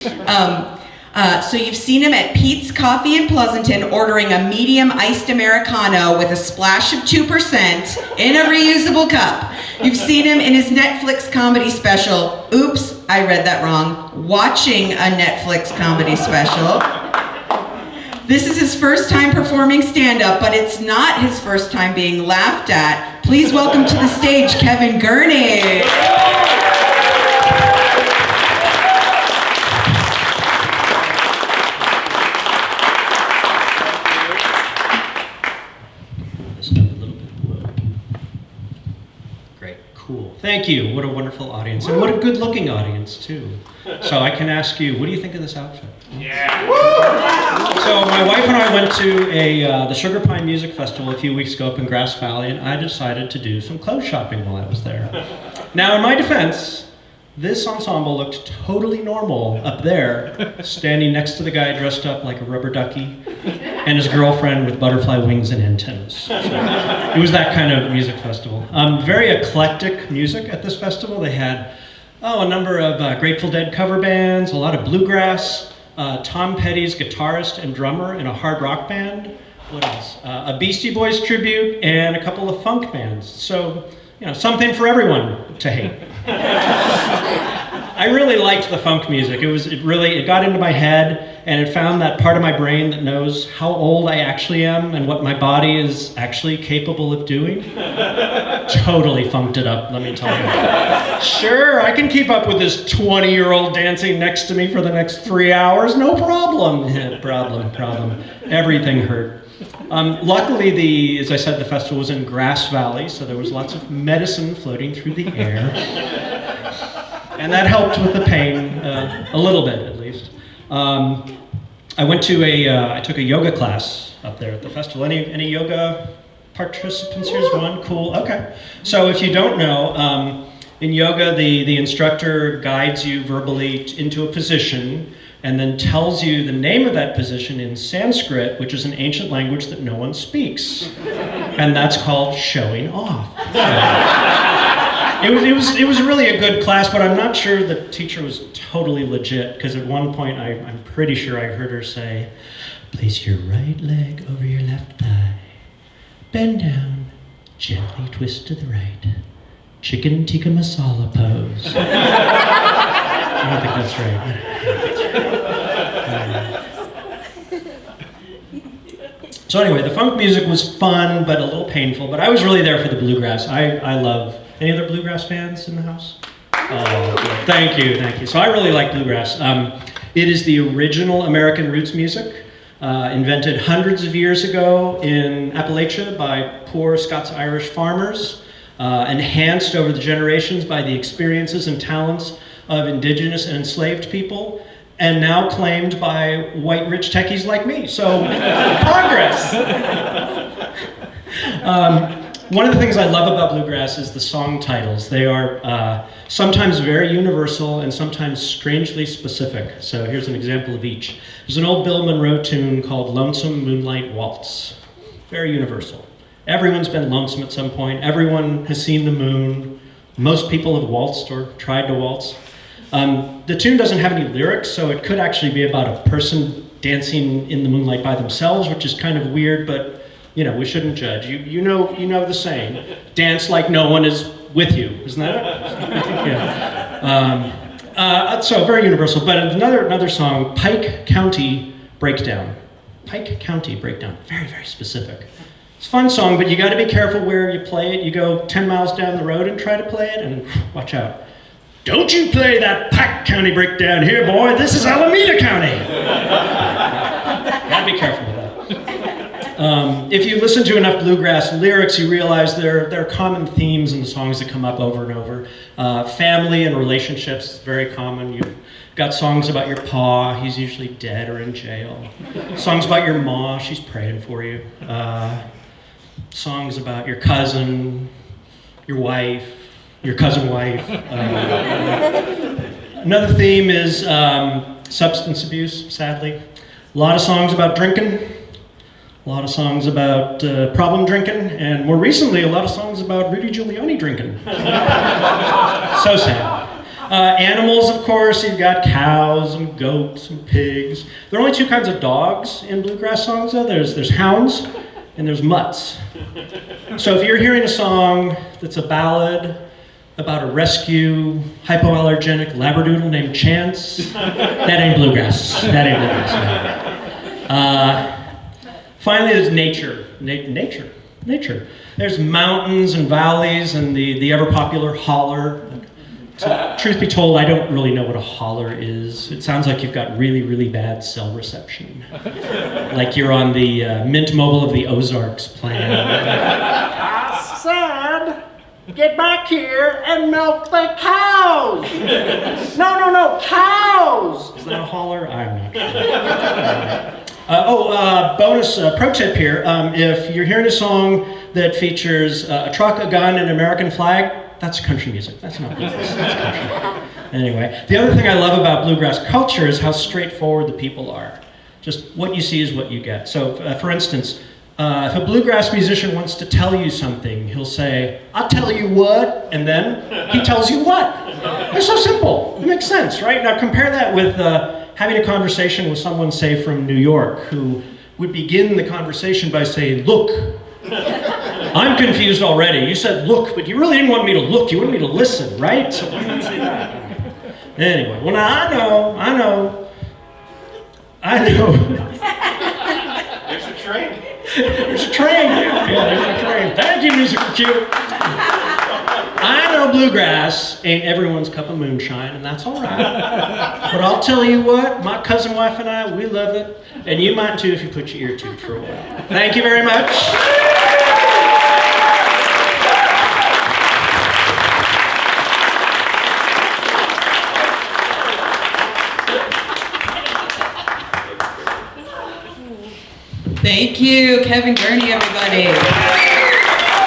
So you've seen him at Pete's Coffee in Pleasanton ordering a medium iced Americano with a splash of 2% in a reusable cup. You've seen him in his Netflix comedy special, oops, I read that wrong, watching a Netflix comedy special. This is his first time performing stand-up, but it's not his first time being laughed at. Please welcome to the stage, Kevin Gurney. Cool. Thank you. What a wonderful audience. And what a good-looking audience, too. So I can ask you, what do you think of this outfit? Yeah. So my wife and I went to the Sugar Pine Music Festival a few weeks ago up in Grass Valley, and I decided to do some clothes shopping while I was there. Now, in my defense, this ensemble looked totally normal up there, standing next to the guy dressed up like a rubber ducky and his girlfriend with butterfly wings and antennas. So it was that kind of music festival. Very eclectic music at this festival. They had a number of Grateful Dead cover bands, a lot of bluegrass, Tom Petty's guitarist and drummer in a hard rock band. What else? A Beastie Boys tribute and a couple of funk bands. So, you know, something for everyone to hate. I really liked the funk music. It got into my head, and it found that part of my brain that knows how old I actually am and what my body is actually capable of doing. Totally funked it up, let me tell you. Sure, I can keep up with this 20-year-old dancing next to me for the next 3 hours, no problem. Problem. Everything hurt. Luckily, as I said, the festival was in Grass Valley, so there was lots of medicine floating through the air. And that helped with the pain, a little bit at least. I took a yoga class up there at the festival. Any yoga participants? Here's one, cool, okay. So if you don't know, in yoga, the instructor guides you verbally into a position and then tells you the name of that position in Sanskrit, which is an ancient language that no one speaks. And that's called showing off. It was really a good class, but I'm not sure the teacher was totally legit, because at one point I'm pretty sure I heard her say, place your right leg over your left thigh, bend down, gently twist to the right, chicken tikka masala pose. I don't think that's right. So anyway, the funk music was fun, but a little painful, but I was really there for the bluegrass. I love, any other bluegrass fans in the house? Oh, good. Thank you. So I really like bluegrass. It is the original American roots music, invented hundreds of years ago in Appalachia by poor Scots-Irish farmers, enhanced over the generations by the experiences and talents of indigenous and enslaved people, and now claimed by white rich techies like me. So, progress! One of the things I love about bluegrass is the song titles. They are sometimes very universal and sometimes strangely specific. So here's an example of each. There's an old Bill Monroe tune called Lonesome Moonlight Waltz. Very universal. Everyone's been lonesome at some point. Everyone has seen the moon. Most people have waltzed or tried to waltz. The tune doesn't have any lyrics, so it could actually be about a person dancing in the moonlight by themselves, which is kind of weird, but you know, we shouldn't judge. You know the saying, dance like no one is with you, isn't that it? Yeah. So very universal, but another song, Pike County Breakdown. Pike County Breakdown, very, very specific. It's a fun song, but you gotta be careful where you play it. You go 10 miles down the road and try to play it, and watch out. Don't you play that Pike County Breakdown here, boy, this is Alameda County. Gotta be careful with that. If you listen to enough bluegrass lyrics, you realize there are common themes in the songs that come up over and over. Family and relationships, very common. You've got songs about your pa, he's usually dead or in jail. Songs about your ma, she's praying for you. Songs about your cousin, your wife, your cousin wife. Another theme is substance abuse, sadly. A lot of songs about drinking. A lot of songs about problem drinking, and more recently, a lot of songs about Rudy Giuliani drinking. So sad. Animals, of course, you've got cows and goats and pigs. There are only two kinds of dogs in bluegrass songs, though. There's hounds and there's mutts. So if you're hearing a song that's a ballad about a rescue hypoallergenic labradoodle named Chance, that ain't bluegrass. That ain't bluegrass. Finally, there's nature. Nature. There's mountains and valleys and the ever-popular holler. Truth be told, I don't really know what a holler is. It sounds like you've got really, really bad cell reception. Like you're on the Mint Mobile of the Ozarks plan. I said, get back here and milk the cows. No, cows. Is that a holler? I'm not sure. Bonus pro tip here. If you're hearing a song that features a truck, a gun, and an American flag, that's country music. That's not bluegrass. That's country. Anyway, the other thing I love about bluegrass culture is how straightforward the people are. Just what you see is what you get. So, for instance, if a bluegrass musician wants to tell you something, he'll say, "I'll tell you what," and then he tells you what. It's so simple. It makes sense, right? Now compare that with having a conversation with someone, say, from New York, who would begin the conversation by saying, "Look." I'm confused already. You said look, but you really didn't want me to look. You wanted me to listen, right? So why didn't you say that? Anyway, well now I know. There's a train. There's a train. Yeah, there's a train. Thank you, musical cue. I know bluegrass ain't everyone's cup of moonshine, and that's all right. But I'll tell you what, my cousin wife and I, we love it, and you might too if you put your ear to it for a while. Thank you very much. Thank you, Kevin Gurney, everybody.